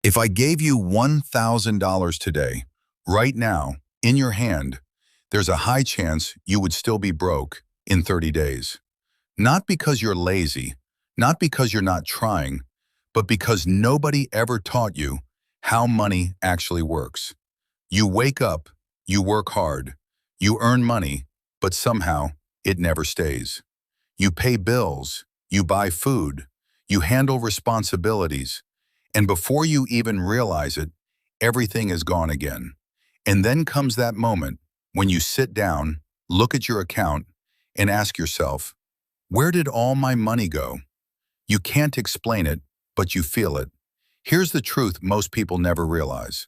If I gave you $1,000 today, right now, in your hand, there's a high chance you would still be broke in 30 days. Not because you're lazy, not because you're not trying, but because nobody ever taught you how money actually works. You wake up, you work hard, you earn money, but somehow it never stays. You pay bills, you buy food, you handle responsibilities, and before you even realize it, everything is gone again. And then comes that moment when you sit down, look at your account, and ask yourself, where did all my money go? You can't explain it, but you feel it. Here's the truth most people never realize.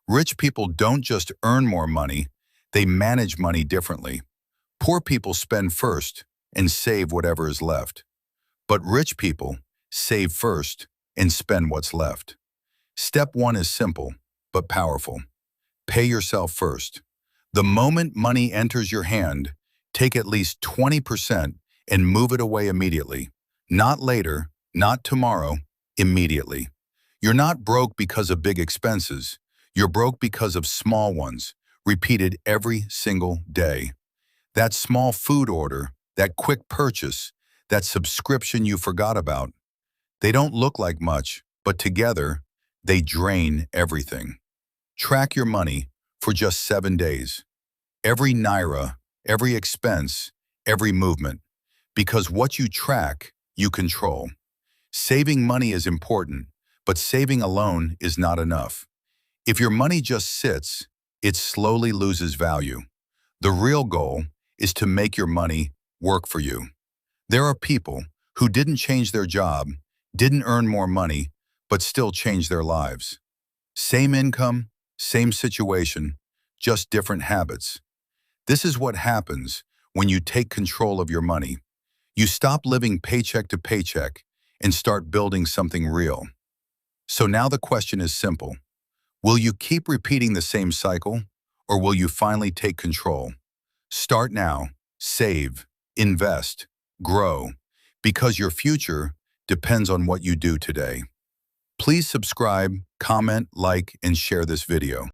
Rich people don't just earn more money, they manage money differently. Poor people spend first and save whatever is left. But rich people save first and spend what's left. Step one is simple, but powerful. Pay yourself first. The moment money enters your hand, take at least 20% and move it away immediately. Not later, not tomorrow, immediately. You're not broke because of big expenses. You're broke because of small ones, repeated every single day. That small food order, that quick purchase, that subscription you forgot about. They don't look like much, but together, they drain everything. Track your money for just 7 days. Every naira, every expense, every movement. Because what you track, you control. Saving money is important, but saving alone is not enough. If your money just sits, it slowly loses value. The real goal is to make your money work for you. There are people who didn't change their job, didn't earn more money, but still changed their lives. Same income, same situation, just different habits. This is what happens when you take control of your money. You stop living paycheck to paycheck and start building something real. So now the question is simple. Will you keep repeating the same cycle, or will you finally take control? Start now, save, invest, grow, because your future depends on what you do today. Please subscribe, comment, like, and share this video.